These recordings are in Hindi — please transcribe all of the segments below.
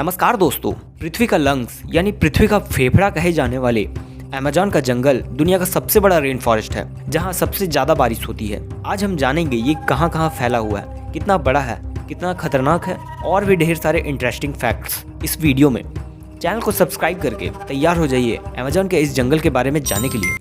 नमस्कार दोस्तों। पृथ्वी का लंग्स यानी पृथ्वी का फेफड़ा कहे जाने वाले अमेज़न का जंगल दुनिया का सबसे बड़ा रेन फॉरेस्ट है, जहां सबसे ज्यादा बारिश होती है। आज हम जानेंगे ये कहां फैला हुआ है, कितना बड़ा है, कितना खतरनाक है और भी ढेर सारे इंटरेस्टिंग फैक्ट्स इस वीडियो में। चैनल को सब्सक्राइब करके तैयार हो जाइए अमेज़न के इस जंगल के बारे में जानने के लिए।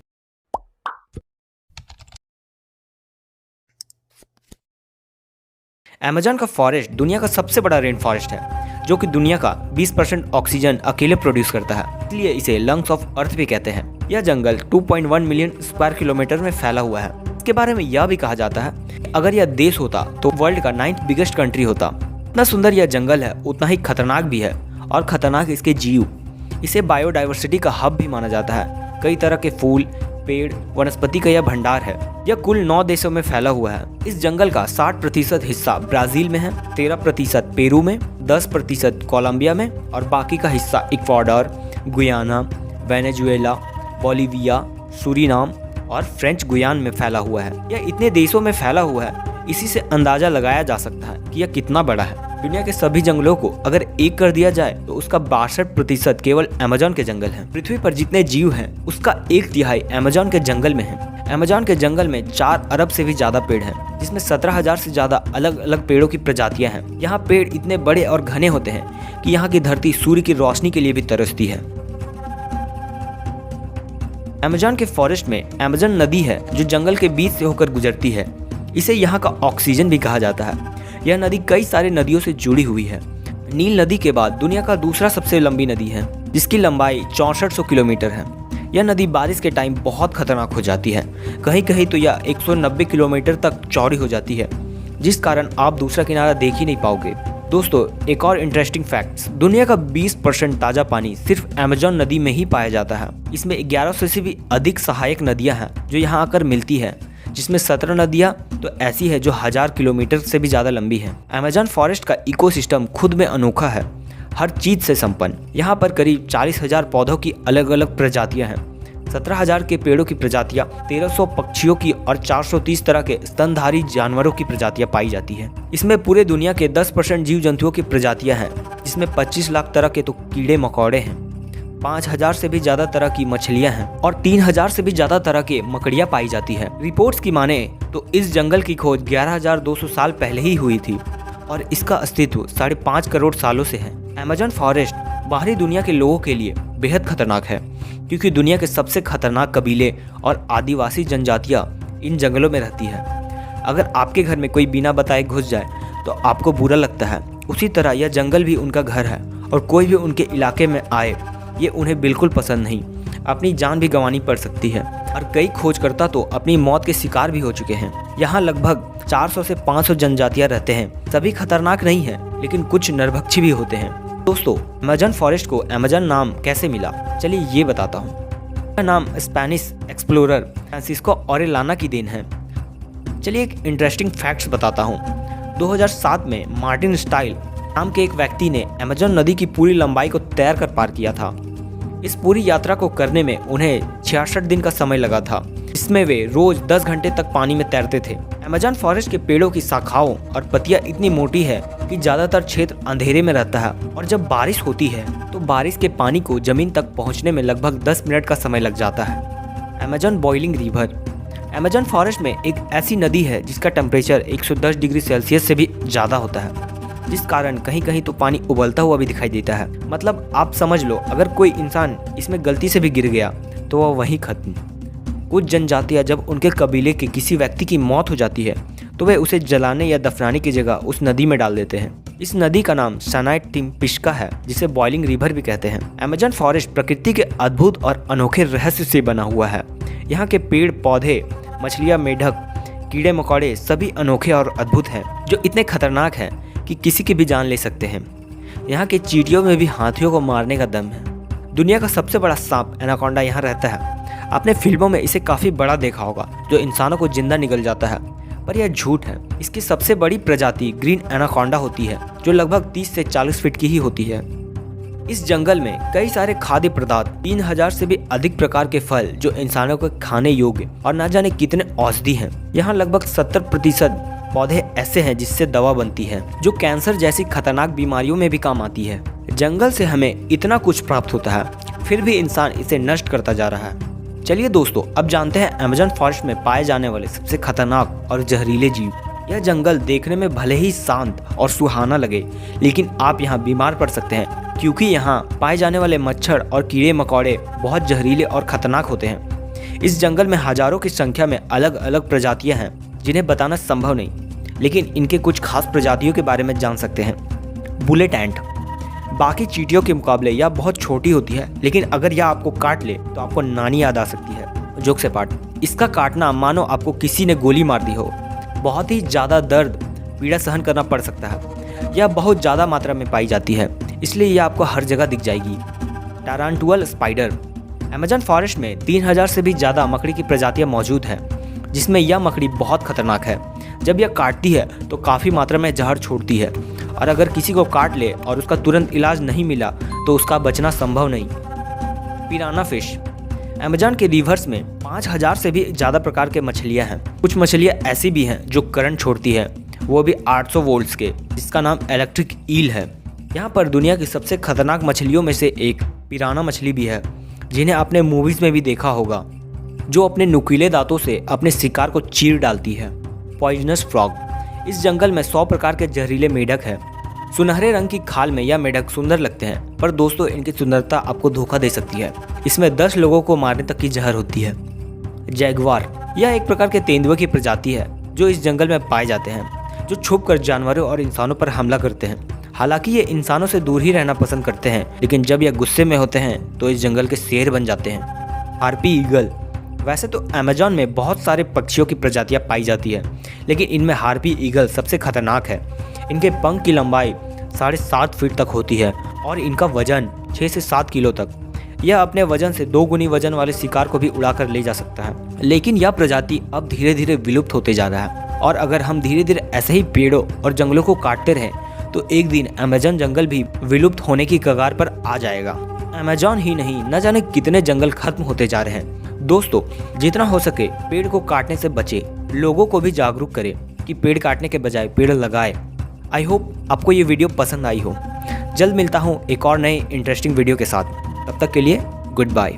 अमेज़न का फॉरेस्ट दुनिया का सबसे बड़ा रेन फॉरेस्ट है, जो कि दुनिया का 20% ऑक्सीजन अकेले प्रोड्यूस करता है, इसलिए इसे लंग्स ऑफ अर्थ भी कहते हैं। यह जंगल 2.1 मिलियन स्क्वायर किलोमीटर में फैला हुआ है। इसके बारे में यह भी कहा जाता है कि अगर यह देश होता तो वर्ल्ड का 9th बिगेस्ट कंट्री होता। इतना सुंदर यह जंगल है, उतना ही खतरनाक भी है, और खतरनाक इसके जीव। इसे बायोडाइवर्सिटी का हब भी माना जाता है। कई तरह के फूल, पेड़, वनस्पति का यह भंडार है। यह कुल 9 देशों में फैला हुआ है। इस जंगल का 60% हिस्सा ब्राजील में है, 13% पेरू में, 10% कोलंबिया में और बाकी का हिस्सा Ecuador, Guyana, Venezuela, Bolivia, Suriname और फ्रेंच गुयान में फैला हुआ है। यह इतने देशों में फैला हुआ है, इसी से अंदाजा लगाया जा सकता है कि यह कितना बड़ा है। दुनिया के सभी जंगलों को अगर एक कर दिया जाए तो उसका 62% केवल अमेज़न के जंगल हैं। पृथ्वी पर जितने जीव हैं उसका 1/3 अमेज़न के जंगल में है। अमेज़न के जंगल में 4 अरब से भी ज्यादा पेड़ हैं, जिसमें 17,000 से ज्यादा अलग अलग पेड़ों की प्रजातियां हैं। यहाँ पेड़ इतने बड़े और घने होते हैं कि यहाँ की धरती सूर्य की रोशनी के लिए भी तरसती है। अमेज़न के फॉरेस्ट में अमेज़न नदी है, जो जंगल के बीच से होकर गुजरती है। इसे यहाँ का ऑक्सीजन भी कहा जाता है। यह नदी कई सारी नदियों से जुड़ी हुई है। नील नदी के बाद दुनिया का दूसरा सबसे लंबी नदी है, जिसकी लंबाई 6400 किलोमीटर है। यह नदी बारिश के टाइम बहुत खतरनाक हो जाती है। कहीं कहीं तो यह 190 किलोमीटर तक चौड़ी हो जाती है, जिस कारण आप दूसरा किनारा देख ही नहीं पाओगे। दोस्तों, एक और इंटरेस्टिंग फैक्ट्स, दुनिया का 20% ताज़ा पानी सिर्फ अमेज़न नदी में ही पाया जाता है। इसमें 1100 से भी अधिक सहायक नदियाँ हैं जो यहाँ आकर मिलती है, जिसमें 17 नदियाँ तो ऐसी है जो 1000 किलोमीटर से भी ज़्यादा लंबी है। अमेज़न फॉरेस्ट का इकोसिस्टम खुद में अनोखा है, हर चीज़ से संपन्न। यहाँ पर करीब 40,000 पौधों की अलग अलग प्रजातियाँ हैं, 17,000 के पेड़ों की प्रजातियाँ, 1300 पक्षियों की और 430 तरह के स्तनधारी जानवरों की प्रजातियाँ पाई जाती हैं। इसमें पूरे दुनिया के 10% जीव जंतुओं की प्रजातियाँ हैं, जिसमें 25 लाख तरह के तो कीड़े मकोड़े हैं, 5000 से भी ज्यादा तरह की मछलियां हैं और 3000 से भी ज्यादा तरह के मकड़ियां पाई जाती है। रिपोर्ट्स की माने तो इस जंगल की खोज 11,200 साल पहले ही हुई थी और इसका अस्तित्व 5.5 करोड़ सालों से है। अमेज़न फॉरेस्ट बाहरी दुनिया के लोगों के लिए बेहद खतरनाक है, क्योंकि दुनिया के सबसे खतरनाक कबीले और आदिवासी जनजातियां इन जंगलों में रहती है। अगर आपके घर में कोई बिना बताए घुस जाए तो आपको बुरा लगता है, उसी तरह यह जंगल भी उनका घर है और कोई भी उनके इलाके में आए ये उन्हें बिल्कुल पसंद नहीं। अपनी जान भी गंवानी पड़ सकती है और कई खोजकर्ता तो अपनी मौत के शिकार भी हो चुके हैं। यहाँ लगभग 400 से 500 जनजातियाँ रहते हैं। सभी खतरनाक नहीं हैं, लेकिन कुछ नरभक्षी भी होते हैं। दोस्तों, अमेज़न फॉरेस्ट को अमेज़न नाम कैसे मिला, चलिए ये बताता हूँ। यह नाम स्पेनिश एक्सप्लोरर फ्रांसिस्को ऑरेलाना की देन है। चलिए एक इंटरेस्टिंग फैक्ट्स बताता हूँ। 2007 में मार्टिन स्टाइल नाम के एक व्यक्ति ने अमेज़न नदी की पूरी लंबाई को तैर कर पार किया था। इस पूरी यात्रा को करने में उन्हें 66 दिन का समय लगा था, इसमें वे रोज 10 घंटे तक पानी में तैरते थे। अमेज़न फॉरेस्ट के पेड़ों की शाखाओं और पत्तियां इतनी मोटी है कि ज्यादातर क्षेत्र अंधेरे में रहता है, और जब बारिश होती है तो बारिश के पानी को जमीन तक पहुंचने में लगभग 10 मिनट का समय लग जाता है। Amazon boiling river Amazon forest में एक ऐसी नदी है जिसका टेम्परेचर 110 डिग्री सेल्सियस से भी ज्यादा होता है, जिस कारण कहीं कहीं तो पानी उबलता हुआ भी दिखाई देता है। मतलब आप समझ लो, अगर कोई इंसान इसमें गलती से भी गिर गया तो वह वहीं खत्म। कुछ जनजातियां जब उनके कबीले के किसी व्यक्ति की मौत हो जाती है तो वे उसे जलाने या दफनाने की जगह उस नदी में डाल देते हैं। इस नदी का नाम सनाइट टिम्पिश्का है, जिसे बॉइलिंग रिवर भी कहते हैं। अमेज़न फॉरेस्ट प्रकृति के अद्भुत और अनोखे रहस्य से बना हुआ है। यहाँ के पेड़ पौधे, मछलियाँ, मेढक, कीड़े मकोड़े सभी अनोखे और अद्भुत हैं, जो इतने खतरनाक हैं कि किसी की भी जान ले सकते हैं। यहाँ के चींटियों में भी हाथियों को मारने का दम है। दुनिया का सबसे बड़ा सांप एनाकोंडा यहाँ रहता है। आपने फिल्मों में इसे काफ़ी बड़ा देखा होगा, जो इंसानों को जिंदा निगल जाता है, पर यह झूठ है। इसकी सबसे बड़ी प्रजाति ग्रीन एनाकोंडा होती है, जो लगभग 30 से 40 फीट की ही होती है। इस जंगल में कई सारे खाद्य पदार्थ, 3000 से भी अधिक प्रकार के फल जो इंसानों को खाने योग्य और न जाने कितने औषधि हैं। यहाँ लगभग 70% पौधे ऐसे हैं जिससे दवा बनती है, जो कैंसर जैसी खतरनाक बीमारियों में भी काम आती है। जंगल से हमें इतना कुछ प्राप्त होता है, फिर भी इंसान इसे नष्ट करता जा रहा है। चलिए दोस्तों, अब जानते हैं अमेज़न फॉरेस्ट में पाए जाने वाले सबसे खतरनाक और जहरीले जीव। यह जंगल देखने में भले ही शांत और सुहाना लगे, लेकिन आप यहाँ बीमार पड़ सकते हैं, क्योंकि यहाँ पाए जाने वाले मच्छर और कीड़े मकोड़े बहुत जहरीले और खतरनाक होते हैं। इस जंगल में हजारों की संख्या में अलग अलग प्रजातियाँ हैं जिन्हें बताना संभव नहीं, लेकिन इनके कुछ खास प्रजातियों के बारे में जान सकते हैं। बुलेट एंट बाकी चींटियों के मुकाबले यह बहुत छोटी होती है, लेकिन अगर यह आपको काट ले तो आपको नानी याद आ सकती है। जोक से पार्ट, इसका काटना मानो आपको किसी ने गोली मार दी हो। बहुत ही ज़्यादा दर्द पीड़ा सहन करना पड़ सकता है। यह बहुत ज़्यादा मात्रा में पाई जाती है, इसलिए यह आपको हर जगह दिख जाएगी। टारंटुला स्पाइडर अमेज़न फॉरेस्ट में 3000 से भी ज़्यादा मकड़ी की प्रजातियाँ मौजूद हैं, जिसमें यह मकड़ी बहुत खतरनाक है। जब यह काटती है तो काफ़ी मात्रा में जहर छोड़ती है, और अगर किसी को काट ले और उसका तुरंत इलाज नहीं मिला तो उसका बचना संभव नहीं। पिराना फिश अमेज़न के रिवर्स में 5000 से भी ज़्यादा प्रकार के मछलियाँ हैं। कुछ मछलियाँ ऐसी भी हैं जो करंट छोड़ती है, वो भी 800 वोल्ट्स के, जिसका नाम इलेक्ट्रिक ईल है। यहाँ पर दुनिया की सबसे खतरनाक मछलियों में से एक पिराना मछली भी है, जिन्हें आपने मूवीज़ में भी देखा होगा, जो अपने नुकीले दांतों से अपने शिकार को चीर डालती है। पॉइजनस फ्रॉग इस जंगल में 100 प्रकार के जहरीले मेढक हैं। सुनहरे रंग की खाल में यह मेढक सुंदर लगते हैं, पर दोस्तों इनकी सुंदरता आपको धोखा दे सकती है। इसमें 10 लोगों को मारने तक की जहर होती है। जैगुआर यह एक प्रकार के तेंदुए की प्रजाति है जो इस जंगल में पाए जाते हैं, जो छुपकर जानवरों और इंसानों पर हमला करते हैं। हालांकि ये इंसानों से दूर ही रहना पसंद करते हैं, लेकिन जब यह गुस्से में होते हैं तो इस जंगल के शेर बन जाते हैं। हार्पी ईगल वैसे तो अमेज़न में बहुत सारे पक्षियों की प्रजातियां पाई जाती है, लेकिन इनमें हार्पी ईगल सबसे खतरनाक है। इनके पंख की लंबाई 7.5 फीट तक होती है और इनका वजन 6 से 7 किलो तक। यह अपने वजन से 2 गुनी वजन वाले शिकार को भी उड़ाकर ले जा सकता है। लेकिन यह प्रजाति अब धीरे धीरे विलुप्त होते जा रहा है, और अगर हम धीरे धीरे ऐसे ही पेड़ों और जंगलों को काटते रहें तो एक दिन अमेज़न जंगल भी विलुप्त होने की कगार पर आ जाएगा। अमेज़न ही नहीं, न जाने कितने जंगल खत्म होते जा रहे हैं। दोस्तों, जितना हो सके पेड़ को काटने से बचे, लोगों को भी जागरूक करें कि पेड़ काटने के बजाय पेड़ लगाएं। आई होप आपको ये वीडियो पसंद आई हो। जल्द मिलता हूँ एक और नए इंटरेस्टिंग वीडियो के साथ। तब तक के लिए गुड बाय।